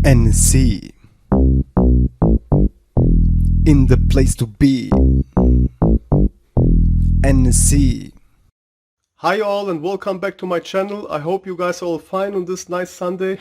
NSC in the place to be. NSC. Hi all and welcome back to my channel. I hope you guys are all fine on this nice Sunday.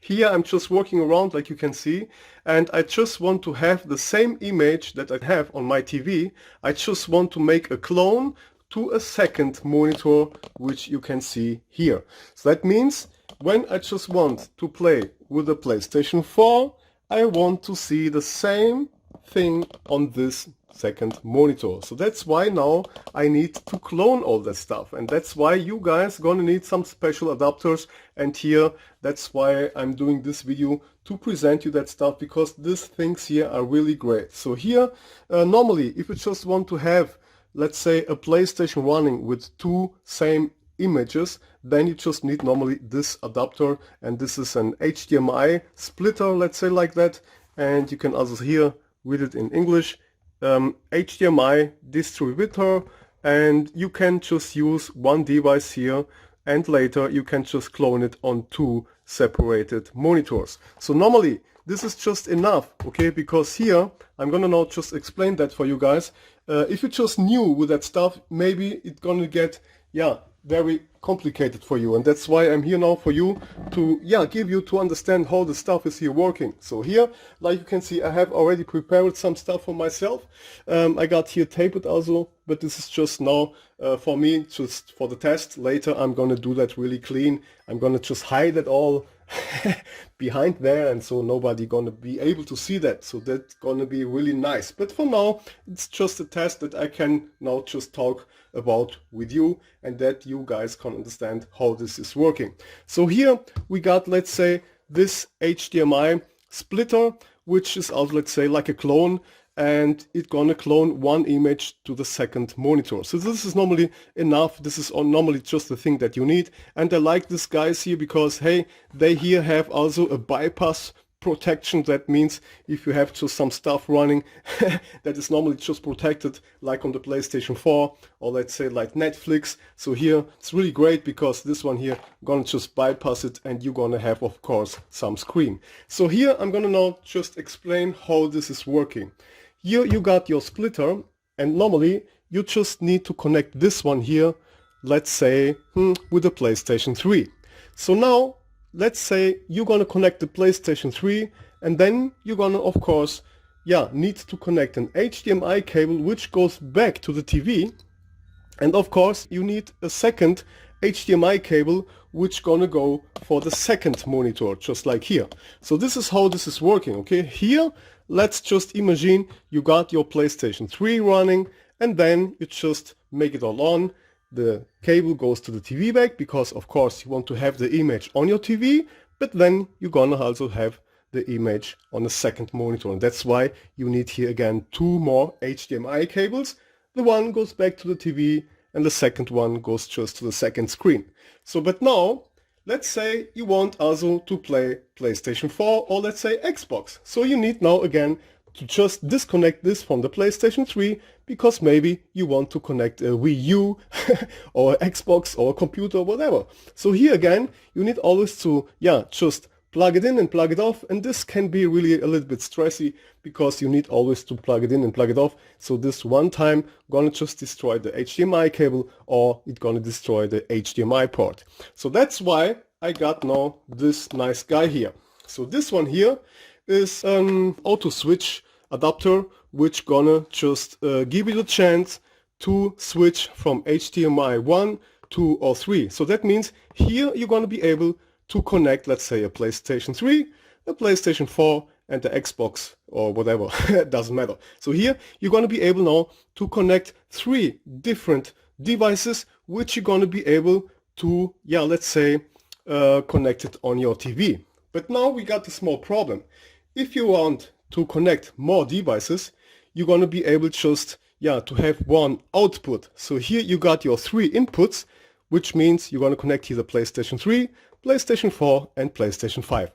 Here I'm just walking around like you can see, and I just want to have the same image that I have on my TV. I just want to make a clone to a second monitor, which you can see here. So that means when I just want to play with the PlayStation 4, I want to see the same thing on this second monitor. So that's why now I need to clone all that stuff, and that's why you guys gonna need some special adapters. And here that's why I'm doing this video, to present you that stuff, because these things here are really great. So here normally if you just want to have, let's say, a PlayStation running with two same images, then you just need normally this adapter, and this is an HDMI splitter, let's say like that. And you can also here read it in English, HDMI distributor, and you can just use one device here, and later you can just clone it on two separated monitors. So normally this is just enough, okay, because here I'm gonna now just explain that for you guys. If you're just new with that stuff, maybe it's gonna get very complicated for you, and that's why I'm here now for you to give you to understand how the stuff is here working. So here, like you can see, I have already prepared some stuff for myself. I got here taped also, but this is just now for me, just for the test. Later I'm gonna do that really clean. I'm gonna just hide it all behind there, and so nobody gonna be able to see that. So that's gonna be really nice. But for now, it's just a test that I can now just talk about with you, and that you guys can understand how this is working. So here we got, let's say, this HDMI splitter, which is also, let's say, like a clone, and it's gonna clone one image to the second monitor. So this is normally enough. This is normally just the thing that you need. And I like these guys here because, hey, they here have also a bypass protection. That means if you have just some stuff running that is normally just protected, like on the PlayStation 4, or let's say like Netflix. So here it's really great, because this one here gonna just bypass it, and you're gonna have, of course, some screen. So here I'm gonna now just explain how this is working. Here you got your splitter, and normally you just need to connect this one here, let's say with the PlayStation 3. So now let's say you're gonna connect the PlayStation 3, and then you're gonna, of course, need to connect an HDMI cable which goes back to the TV, and of course you need a second HDMI cable which gonna go for the second monitor, just like here. So this is how this is working, okay? Here let's just imagine you got your PlayStation 3 running, and then you just make it all on. The cable goes to the TV back, because of course you want to have the image on your TV, but then you're gonna also have the image on the second monitor, and that's why you need here again two more HDMI cables. The one goes back to the TV, and the second one goes just to the second screen. So but now let's say you want also to play PlayStation 4, or let's say Xbox. So you need now again to just disconnect this from the PlayStation 3, because maybe you want to connect a Wii U or Xbox or a computer or whatever. So here again you need always to just plug it in and plug it off, and this can be really a little bit stressy, because you need always to plug it in and plug it off. So this one time gonna just destroy the HDMI cable, or it's gonna destroy the HDMI port. So that's why I got now this nice guy here. So this one here is an auto switch adapter, which gonna just give you the chance to switch from HDMI 1, 2 or 3. So that means here you're gonna be able to connect, let's say, a PlayStation 3, a PlayStation 4 and the Xbox or whatever, it doesn't matter. So here you're gonna be able now to connect three different devices, which you're gonna be able to, let's say, connect it on your TV. But now we got a small problem. If you want to connect more devices, you're gonna be able just to have one output. So here you got your three inputs, which means you're gonna connect here the PlayStation 3, PlayStation 4 and PlayStation 5.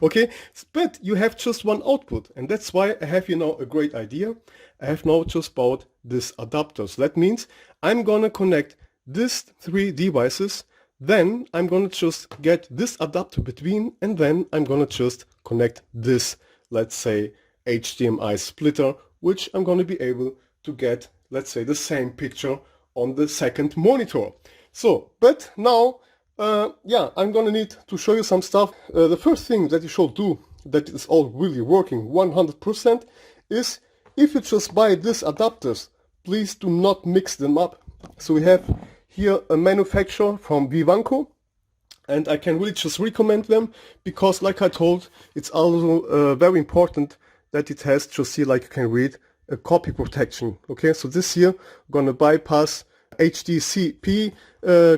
Okay, but you have just one output, and that's why I have here now a great idea. I have now just bought this adapter. So that means I'm gonna connect these three devices Then I'm gonna just get this adapter between, and then I'm gonna just connect this, let's say, HDMI splitter, which I'm gonna be able to get, let's say, the same picture on the second monitor. So, but now, yeah, I'm gonna need to show you some stuff. The first thing that you should do, that is all really working 100%, is if you just buy these adapters, please do not mix them up. So we have here a manufacturer from Vivanco, and I can really just recommend them because, like I told, it's also very important that it has, just here, like you can read, a copy protection. Okay, so this here gonna bypass Hdcp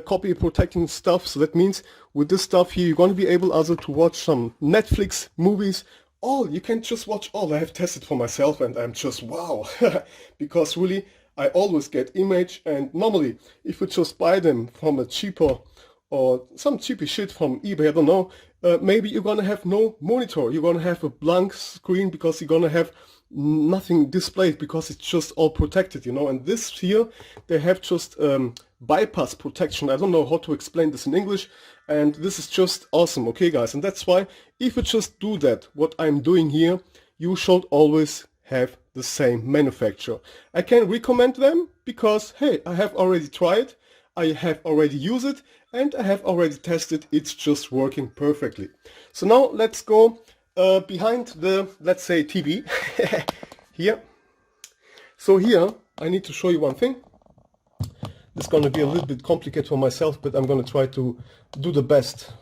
copy protecting stuff. So that means with this stuff here, you're gonna be able also to watch some Netflix movies. All you can just watch all. I have tested for myself, and I'm just wow, because really I always get image, and normally if you just buy them from a cheaper or some cheapy shit from eBay, I don't know, maybe you're gonna have no monitor, you're gonna have a blank screen because you're gonna have nothing displayed because it's just all protected, you know. And this here, they have just bypass protection. I don't know how to explain this in English, and this is just awesome, okay guys? And that's why if you just do that, what I'm doing here, you should always have the same manufacturer. I can recommend them because, hey, I have already tried, I have already used it, and I have already tested. It's just working perfectly. So now let's go behind the, let's say, TV here. So here I need to show you one thing. It's going to be a little bit complicated for myself, but I'm going to try to do the best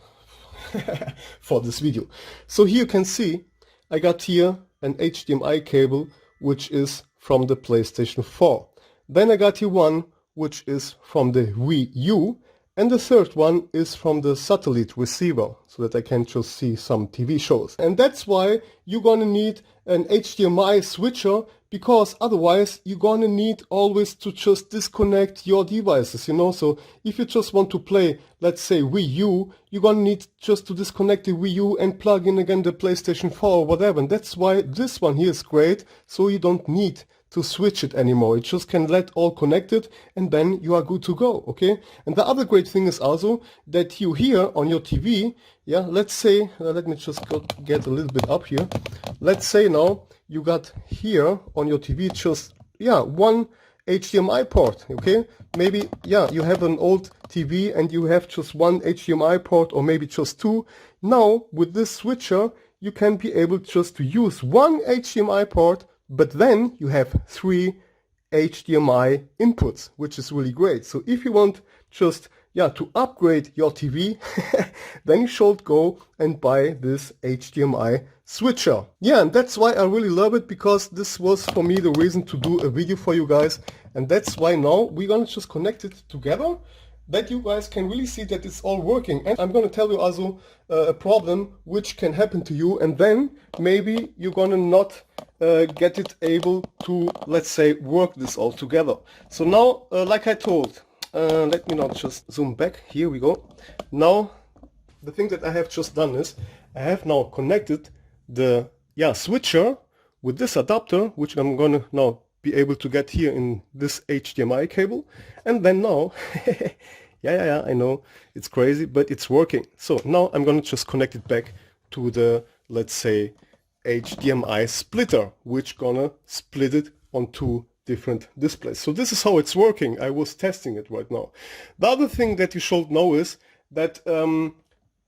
for this video. So here you can see I got here an HDMI cable which is from the PlayStation 4. Then I got here one which is from the Wii U, and the third one is from the satellite receiver, so that I can just see some TV shows. And that's why you're gonna need an HDMI switcher, because otherwise you're gonna need always to just disconnect your devices, you know. So if you just want to play, let's say, Wii U, you're gonna need just to disconnect the Wii U and plug in again the PlayStation 4 or whatever. And that's why this one here is great, so you don't need to switch it anymore. You just can let all connected, and then you are good to go, okay? And the other great thing is also that you here on your TV, yeah, let's say, let me just get a little bit up here. Let's say now you got here on your TV just, yeah, one HDMI port, okay? Maybe, yeah, you have an old TV and you have just one HDMI port, or maybe just two. Now, with this switcher, you can be able just to use one HDMI port, but then you have three HDMI inputs, which is really great. So if you want just, yeah, to upgrade your TV, then you should go and buy this HDMI switcher. Yeah, and that's why I really love it, because this was for me the reason to do a video for you guys. And that's why now we're gonna just connect it together, that you guys can really see that it's all working. And I'm gonna tell you also a problem which can happen to you, and then maybe you're gonna not get it able to, let's say, work this all together. So now, like I told, let me now just zoom back. Here we go. Now, the thing that I have just done is I have now connected the switcher with this adapter, which I'm gonna now be able to get here in this HDMI cable. And then now, yeah, I know it's crazy, but it's working. So now I'm gonna just connect it back to the, let's say, HDMI splitter, which gonna split it on two different displays. So this is how it's working. I was testing it right now. The other thing that you should know is that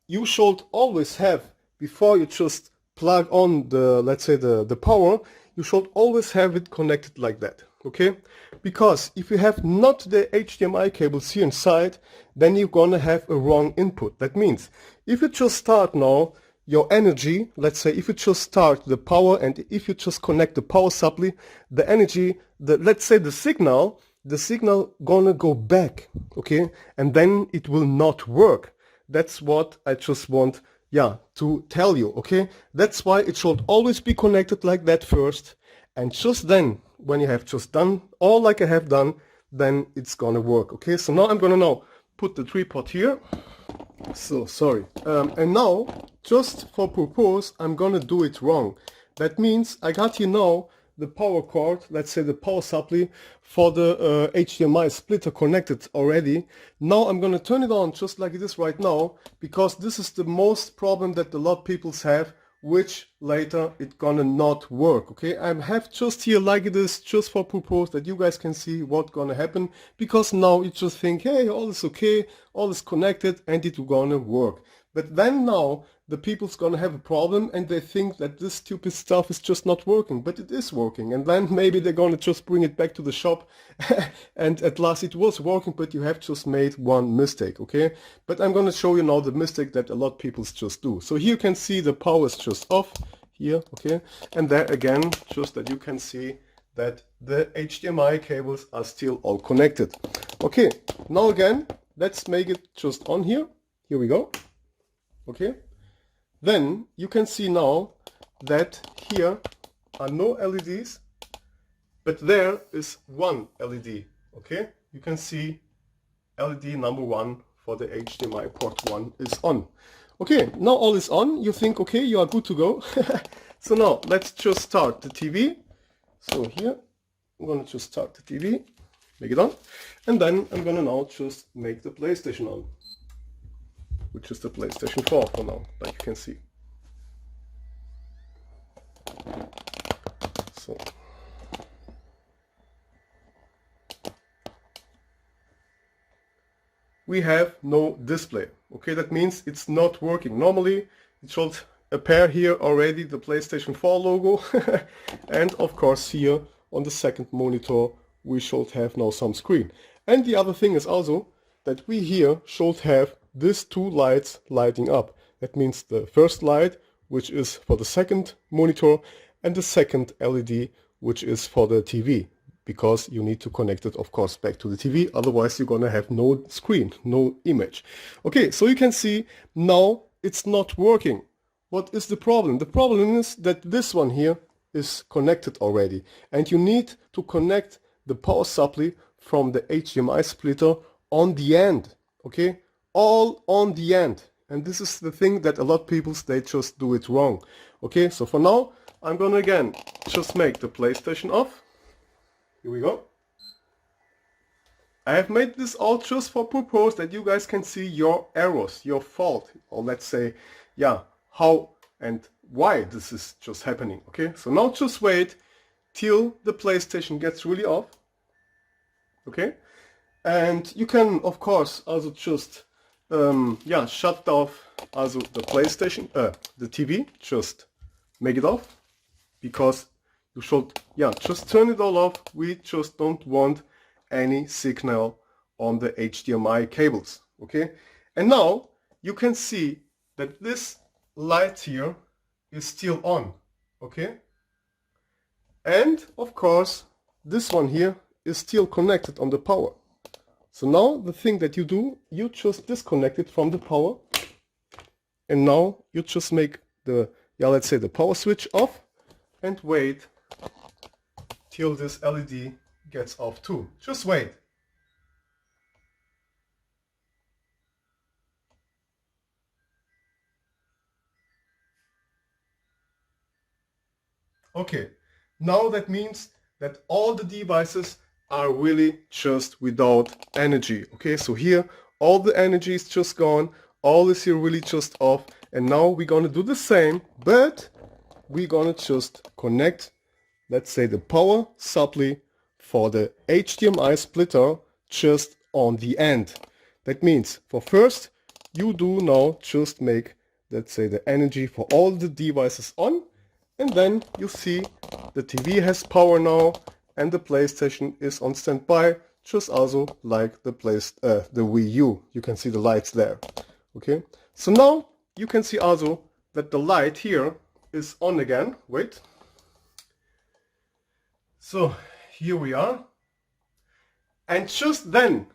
you should always have, before you just plug on the, let's say, the power, you should always have it connected like that, okay? Because if you have not the HDMI cables here inside, then you're gonna have a wrong input. That means if you just start now your energy, let's say, if you just start the power and if you just connect the power supply, the energy, let's say the signal gonna go back, okay? And then it will not work. That's what I just want, yeah, to tell you, okay? That's why it should always be connected like that first, and just then, when you have just done all like I have done, then it's gonna work, okay? So now I'm gonna now put the tripod here. So sorry. And now, just for purpose, I'm gonna do it wrong. That means I got here now the power cord, let's say the power supply for the HDMI splitter connected already. Now I'm gonna turn it on just like it is right now, because this is the most problem that a lot of people have, which later it's gonna not work. Okay, I have just here like it is, just for purpose that you guys can see what's gonna happen, because now you just think, hey, all is okay, all is connected and it's gonna work. But then now the people's gonna have a problem and they think that this stupid stuff is just not working, but it is working. And then maybe they're gonna just bring it back to the shop and at last it was working, but you have just made one mistake, okay? But I'm gonna show you now the mistake that a lot of people just do. So here you can see the power is just off here, okay? And there again, just that you can see that the HDMI cables are still all connected. Okay, now again, let's make it just on here. Here we go. Okay, then you can see now that here are no LEDs, but there is one LED. Okay, you can see LED number 1 for the HDMI port 1 is on. Okay, now all is on. You think, okay, you are good to go. So now let's just start the TV. So here I'm gonna just start the TV, make it on, and then I'm gonna now just make the PlayStation on, which is the PlayStation 4 for now, like you can see. So we have no display. Okay, that means it's not working. Normally it should appear here already the PlayStation 4 logo and of course here on the second monitor we should have now some screen. And the other thing is also that we here should have these two lights lighting up. That means the first light, which is for the second monitor, and the second LED, which is for the TV, because you need to connect it, of course, back to the TV, otherwise you're gonna have no screen, no image. Okay, so you can see now it's not working. What is the problem? The problem is that this one here is connected already, and you need to connect the power supply from the HDMI splitter on the end, okay? All on the end. And this is the thing that a lot of people, they just do it wrong. Okay, so for now I'm gonna again just make the PlayStation off. Here we go. I have made this all just for purpose that you guys can see your errors, your fault, or let's say, yeah, how and why this is just happening. Okay, so now just wait till the PlayStation gets really off. Okay, and you can of course also just yeah, shut off also the PlayStation, the TV, just make it off, because you should, yeah, just turn it all off. We just don't want any signal on the HDMI cables, okay? And now you can see that this light here is still on, okay? And of course this one here is still connected on the power. So now the thing that you do, you just disconnect it from the power, and now you just make the, yeah, let's say the power switch off, and wait till this LED gets off too. Just wait. Okay, now that means that all the devices are really just without energy. Okay, so here all the energy is just gone, all is here really just off, and now we're gonna do the same, but we're gonna just connect, let's say, the power supply for the HDMI splitter just on the end. That means for first you do now just make, let's say, the energy for all the devices on, and then you see the TV has power now and the PlayStation is on standby, just also like the Wii U. You can see the lights there. Okay, so now you can see also that the light here is on again. Wait. So here we are, and just then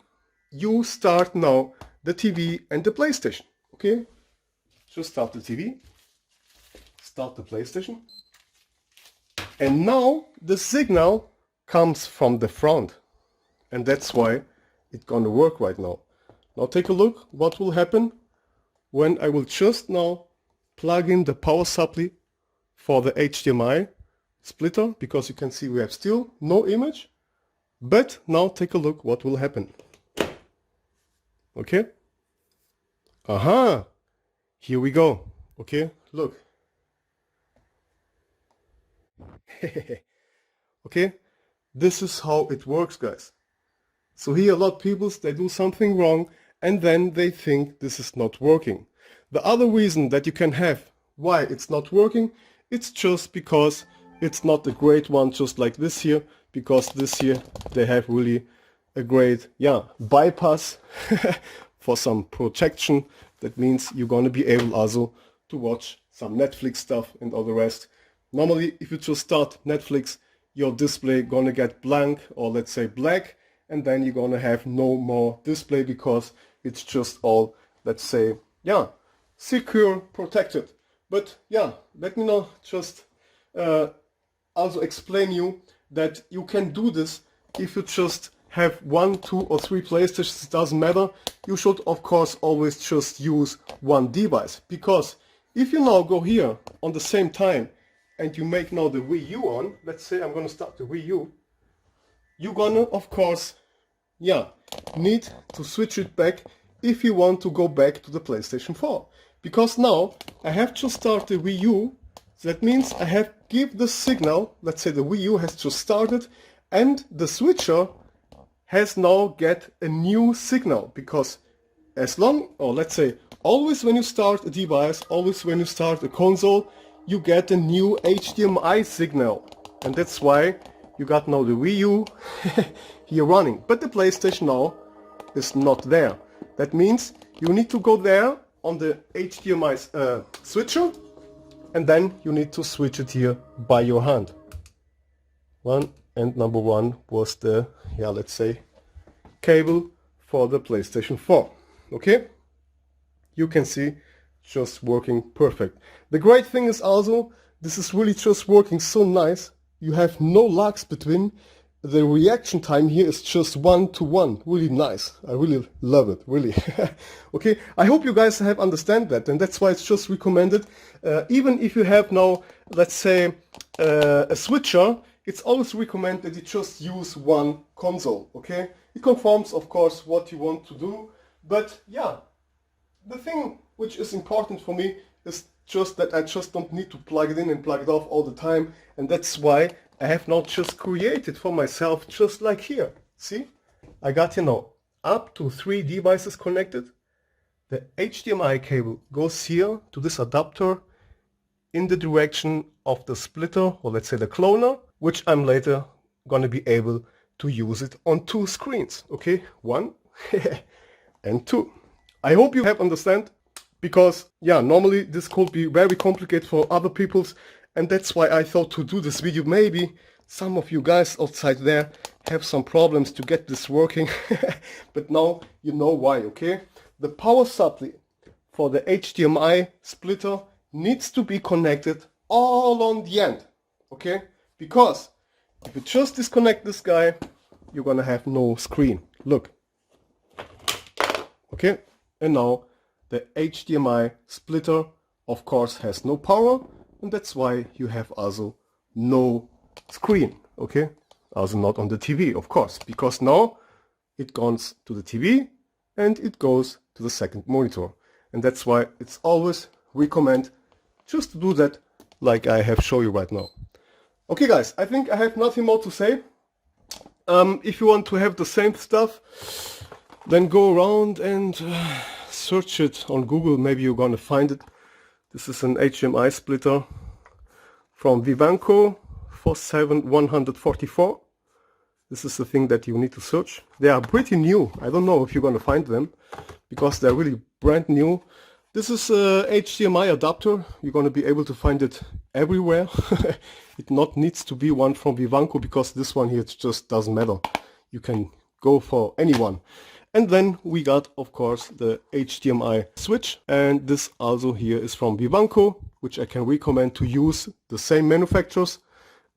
you start now the TV and the PlayStation. Okay, just start the TV, start the PlayStation, and now the signal comes from the front, and that's why it's gonna work right now. Now take a look what will happen when I will just now plug in the power supply for the HDMI splitter, because you can see we have still no image. But now take a look what will happen. Okay? Aha! Here we go. Okay, look. Okay, this is how it works, guys. So here a lot of people, they do something wrong and then they think this is not working. The other reason that you can have why it's not working, it's just because it's not a great one, just like this here, because this here they have really a great bypass for some protection. That means you're gonna be able also to watch some Netflix stuff and all the rest. Normally if you just start Netflix, your display gonna get blank, or let's say black, and then you're gonna have no more display because it's just all, let's say, secure, protected. But let me now just also explain you that you can do this if you just have 1, 2 or 3 PlayStations. It doesn't matter. You should of course always just use one device, because if you now go here on the same time and you make now the Wii U on, let's say I'm gonna start the Wii U, you're gonna of course need to switch it back if you want to go back to the PlayStation 4. Because now I have to start the Wii U. That means I have give the signal. Let's say the Wii U has just started and the switcher has now get a new signal, because let's say always when you start a device, always when you start a console, you get a new HDMI signal, and that's why you got now the Wii U here running, but the PlayStation now is not there. That means you need to go there on the HDMI switcher, and then you need to switch it here by your hand. Number one was the, let's say, cable for the PlayStation 4. Okay? You can see just working perfect. The great thing is also, this is really just working so nice. You have no lags between. The reaction time here is just 1 to 1. Really nice. I really love it, really. Okay, I hope you guys have understand that, and that's why it's just recommended. Even if you have now, let's say, a switcher, it's always recommended that you just use one console, okay? It conforms, of course, what you want to do, but the thing which is important for me is just that I just don't need to plug it in and plug it off all the time, and that's why I have now just created for myself, just like here. See, I got here now up to 3 devices connected. The HDMI cable goes here to this adapter in the direction of the splitter, or let's say the cloner, which I'm later gonna be able to use it on 2 screens. Okay, 1 and 2. I hope you have understand, because normally this could be very complicated for other people's, and that's why I thought to do this video. Maybe some of you guys outside there have some problems to get this working, but now you know why, okay? The power supply for the HDMI splitter needs to be connected all on the end, okay? Because if you just disconnect this guy, you're gonna have no screen. Look. Okay, and now the HDMI splitter, of course, has no power, and that's why you have also no screen, okay? Also not on the TV, of course, because now it goes to the TV and it goes to the second monitor. And that's why it's always recommend just to do that like I have shown you right now. Okay guys, I think I have nothing more to say. If you want to have the same stuff, then go around and search it on Google. Maybe you're gonna find it. This is an HDMI splitter from Vivanco 47144. This is the thing that you need to search. They are pretty new. I don't know if you're gonna find them because they're really brand new. This is a HDMI adapter. You're gonna be able to find it everywhere. It not needs to be one from Vivanco, because this one here, it just doesn't matter. You can go for anyone. And then we got, of course, the HDMI switch, and this also here is from Vivanco, which I can recommend to use the same manufacturers,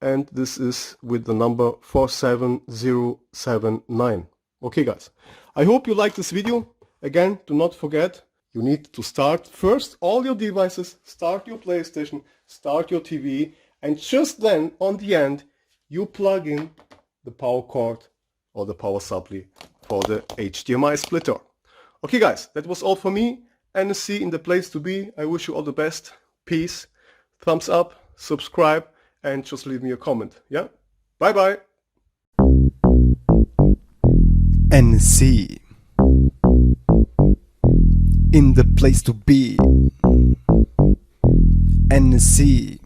and this is with the number 47079. Okay guys, I hope you like this video. Again, do not forget, you need to start first all your devices, start your PlayStation, start your TV, And just then, on the end, you plug in the power cord or the power supply for the HDMI splitter. Okay guys, that was all for me. NSC in the place to be. I wish you all the best. Peace. Thumbs up, subscribe, and just leave me a comment. Yeah? Bye bye. NSC in the place to be. NSC